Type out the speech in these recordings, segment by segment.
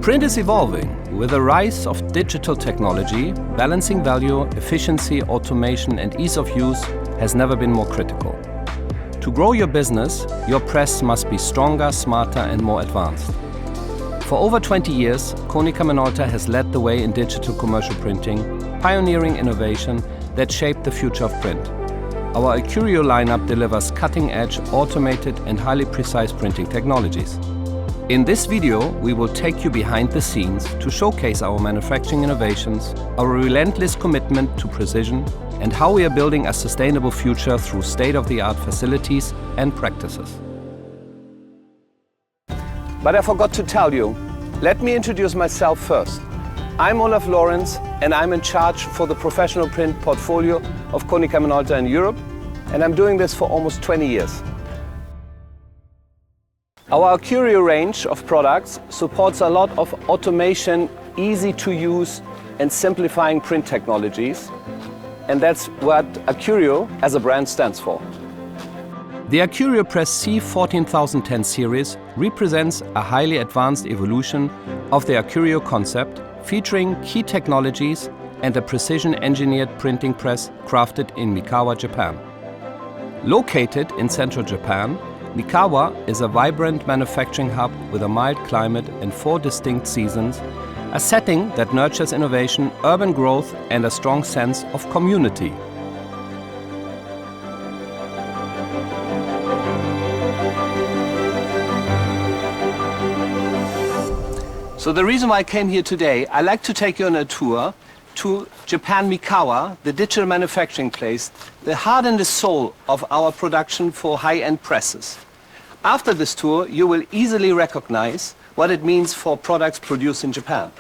Print is evolving. With the rise of digital technology, balancing value, efficiency, automation and ease of use has never been more critical. To grow your business, your press must be stronger, smarter and more advanced. For over 20 years, Konica Minolta has led the way in digital commercial printing, pioneering innovation that shaped the future of print. Our Accurio lineup delivers cutting-edge, automated and highly precise printing technologies. In this video, we will take you behind the scenes to showcase our manufacturing innovations, our relentless commitment to precision, and how we are building a sustainable future through state-of-the-art facilities and practices. But I forgot to tell you, let me introduce myself first. I'm Olaf Lorenz and I'm in charge for the professional print portfolio of Konica Minolta in Europe, and I'm doing this for almost 20 years. Our Accurio range of products supports a lot of automation, easy to use and simplifying print technologies. And that's what Accurio as a brand stands for. The AccurioPress C14010 series represents a highly advanced evolution of the Accurio concept, featuring key technologies and a precision-engineered printing press crafted in Mikawa, Japan. Located in central Japan, Mikawa is a vibrant manufacturing hub with a mild climate and 4 distinct seasons, a setting that nurtures innovation, urban growth and a strong sense of community. So the reason why I came here today, I'd like to take you on a tour to Japan Mikawa, the digital manufacturing place, the heart and the soul of our production for high-end presses. After this tour, you will easily recognize what it means for products produced in Japan.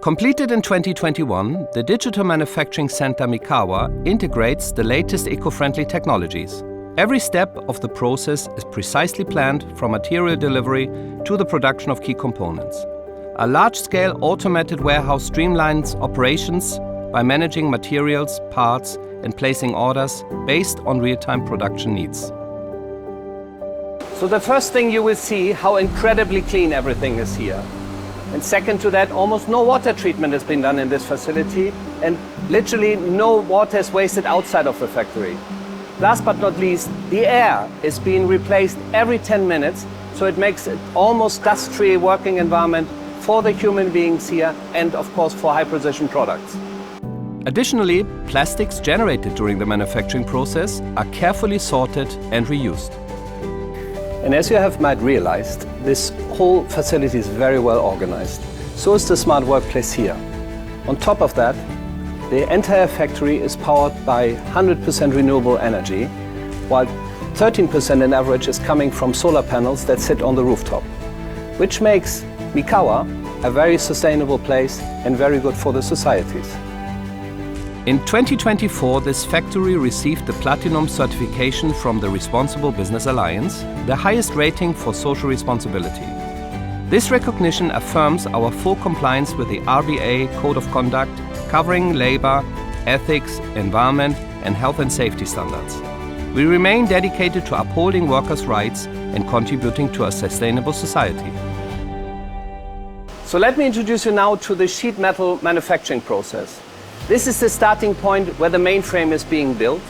Completed in 2021, the Digital Manufacturing Center Mikawa integrates the latest eco-friendly technologies. Every step of the process is precisely planned, from material delivery to the production of key components. A large-scale automated warehouse streamlines operations by managing materials, parts, and placing orders based on real-time production needs. So the first thing you will see how incredibly clean everything is here. And second to that, almost no water treatment has been done in this facility, and literally no water is wasted outside of the factory. Last but not least, the air is being replaced every 10 minutes, so it makes it almost dust-free working environment for the human beings here and of course for high precision products. Additionally, plastics generated during the manufacturing process are carefully sorted and reused. And as you might realized, this whole facility is very well organized. So is the smart workplace here. On top of that, the entire factory is powered by 100% renewable energy, while 13% in average is coming from solar panels that sit on the rooftop, which makes Mikawa a very sustainable place and very good for the societies. In 2024, this factory received the Platinum certification from the Responsible Business Alliance, the highest rating for social responsibility. This recognition affirms our full compliance with the RBA Code of Conduct, covering labor, ethics, environment and health and safety standards. We remain dedicated to upholding workers' rights and contributing to a sustainable society. So let me introduce you now to the sheet metal manufacturing process. This is the starting point where the mainframe is being built.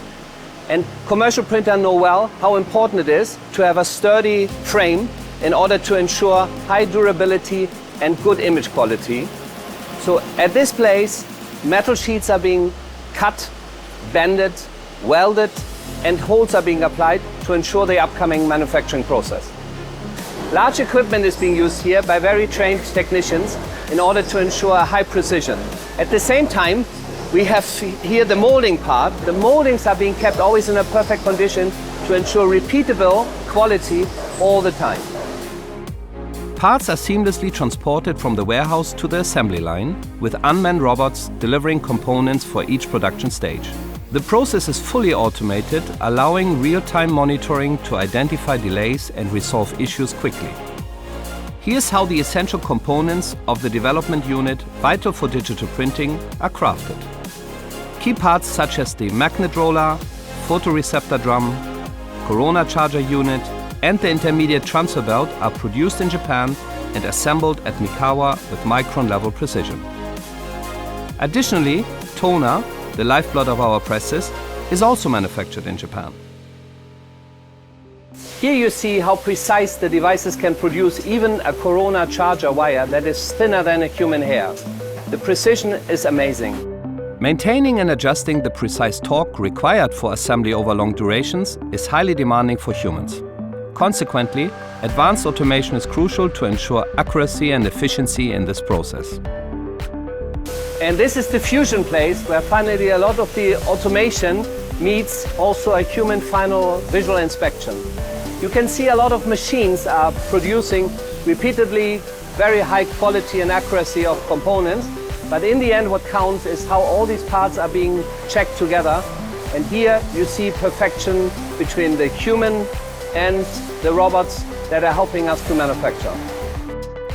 And commercial printers know well how important it is to have a sturdy frame in order to ensure high durability and good image quality. So at this place, metal sheets are being cut, bended, welded, and holes are being applied to ensure the upcoming manufacturing process. Large equipment is being used here by very trained technicians in order to ensure a high precision. At the same time, we have here the molding part. The moldings are being kept always in a perfect condition to ensure repeatable quality all the time. Parts are seamlessly transported from the warehouse to the assembly line, with unmanned robots delivering components for each production stage. The process is fully automated, allowing real-time monitoring to identify delays and resolve issues quickly. Here's how the essential components of the development unit, vital for digital printing, are crafted. Key parts such as the magnet roller, photoreceptor drum, Corona charger unit, and the intermediate transfer belt are produced in Japan and assembled at Mikawa with micron-level precision. Additionally, toner, the lifeblood of our presses, is also manufactured in Japan. Here you see how precise the devices can produce even a Corona charger wire that is thinner than a human hair. The precision is amazing. Maintaining and adjusting the precise torque required for assembly over long durations is highly demanding for humans. Consequently, advanced automation is crucial to ensure accuracy and efficiency in this process. And this is the fusion place where finally a lot of the automation meets also a human final visual inspection. You can see a lot of machines are producing repeatedly very high quality and accuracy of components, but in the end what counts is how all these parts are being checked together. And here you see perfection between the human and the robots that are helping us to manufacture.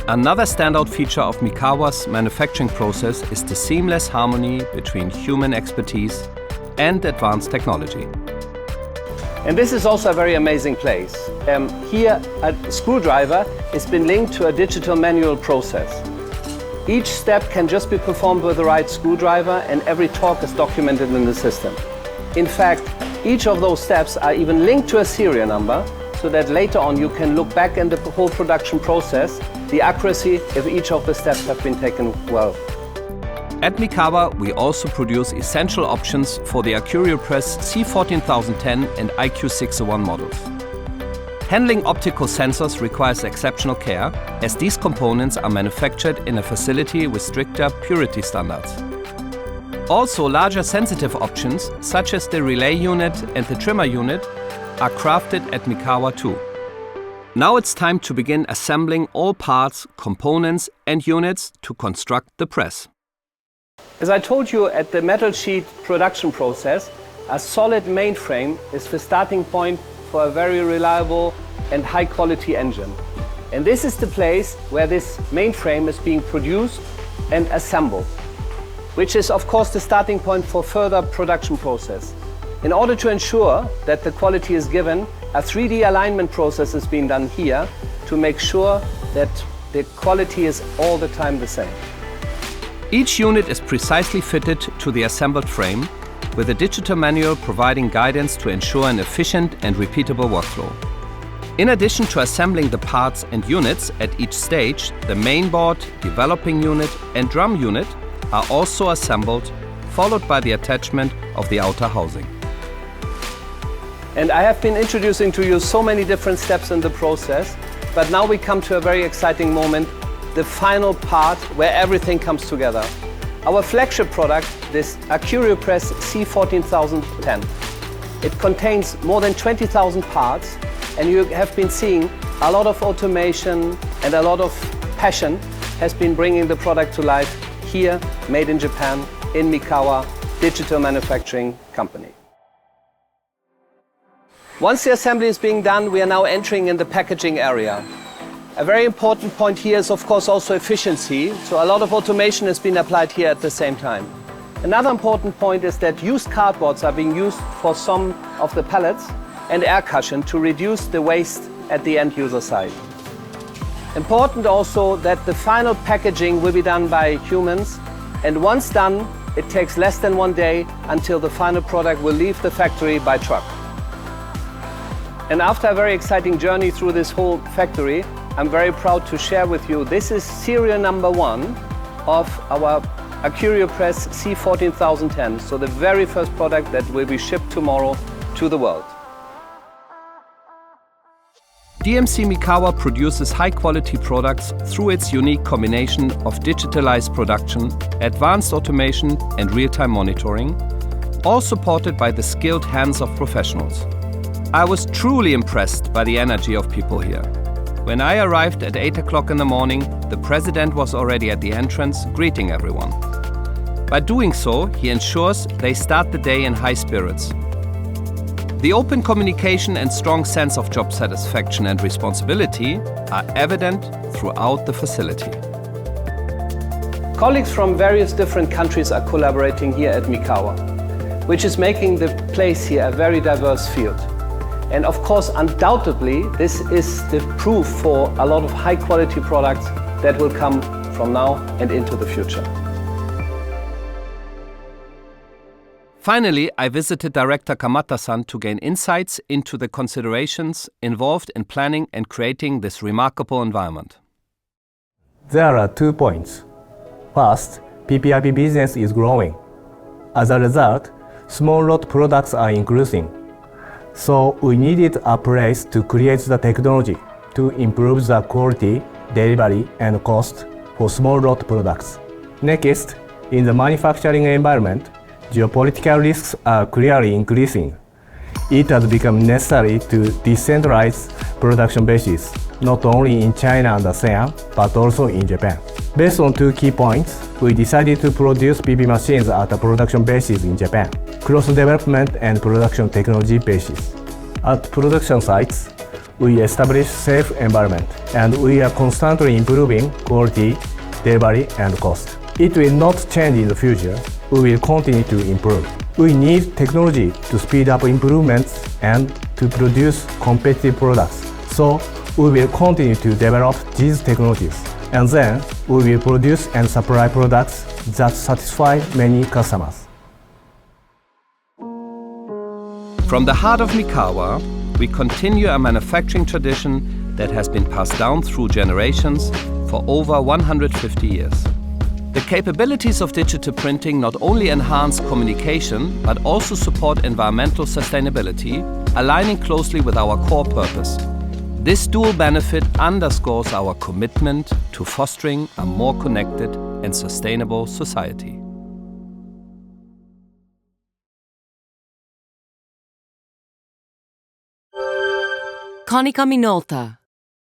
Another standout feature of Mikawa's manufacturing process is the seamless harmony between human expertise and advanced technology. And this is also a very amazing place. Here a screwdriver has been linked to a digital manual process. Each step can just be performed with the right screwdriver, and every torque is documented in the system. In fact, each of those steps are even linked to a serial number, so that later on you can look back in the whole production process, the accuracy if each of the steps have been taken well. At Mikawa, we also produce essential options for the AccurioPress C14010 and IQ601 models. Handling optical sensors requires exceptional care, as these components are manufactured in a facility with stricter purity standards. Also, larger sensitive options, such as the relay unit and the trimmer unit, are crafted at Mikawa too. Now it's time to begin assembling all parts, components and units to construct the press. As I told you, at the metal sheet production process, a solid mainframe is the starting point for a very reliable and high quality engine. And this is the place where this mainframe is being produced and assembled, which is of course the starting point for further production process. In order to ensure that the quality is given, a 3D alignment process is being done here to make sure that the quality is all the time the same. Each unit is precisely fitted to the assembled frame, with a digital manual providing guidance to ensure an efficient and repeatable workflow. In addition to assembling the parts and units at each stage, the mainboard, developing unit and drum unit are also assembled, followed by the attachment of the outer housing. And I have been introducing to you so many different steps in the process, but now we come to a very exciting moment, the final part where everything comes together. Our flagship product, this AccurioPress C14010. It contains more than 20,000 parts, and you have been seeing a lot of automation and a lot of passion has been bringing the product to life here, made in Japan, in Mikawa, digital manufacturing company. Once the assembly is being done, we are now entering in the packaging area. A very important point here is of course also efficiency, so a lot of automation has been applied here at the same time. Another important point is that used cardboards are being used for some of the pallets and air cushion to reduce the waste at the end user side. Important also that the final packaging will be done by humans, and once done, it takes less than 1 day until the final product will leave the factory by truck. And after a very exciting journey through this whole factory, I'm very proud to share with you, this is serial number 1 of our AccurioPress C14010, so the very first product that will be shipped tomorrow to the world. DMC Mikawa produces high-quality products through its unique combination of digitalized production, advanced automation and real-time monitoring, all supported by the skilled hands of professionals. I was truly impressed by the energy of people here. When I arrived at 8 o'clock in the morning, the president was already at the entrance greeting everyone. By doing so, he ensures they start the day in high spirits. The open communication and strong sense of job satisfaction and responsibility are evident throughout the facility. Colleagues from various different countries are collaborating here at Mikawa, which is making the place here a very diverse field. And of course, undoubtedly, this is the proof for a lot of high quality products that will come from now and into the future. Finally, I visited Director Kamata-san to gain insights into the considerations involved in planning and creating this remarkable environment. There are 2 points. First, PPIP business is growing. As a result, small lot products are increasing. So we needed a place to create the technology to improve the quality, delivery, and cost for small lot products. Next, in the manufacturing environment, geopolitical risks are clearly increasing. It has become necessary to decentralize production bases, not only in China and ASEAN, but also in Japan. Based on 2 key points, we decided to produce PP machines at a production basis in Japan, cross-development and production technology basis. At production sites, we establish safe environment, and we are constantly improving quality, delivery, and cost. It will not change in the future. We will continue to improve. We need technology to speed up improvements and to produce competitive products. So we will continue to develop these technologies. And then we will produce and supply products that satisfy many customers. From the heart of Mikawa, we continue a manufacturing tradition that has been passed down through generations for over 150 years. The capabilities of digital printing not only enhance communication, but also support environmental sustainability, aligning closely with our core purpose. This dual benefit underscores our commitment to fostering a more connected and sustainable society. Konica Minolta.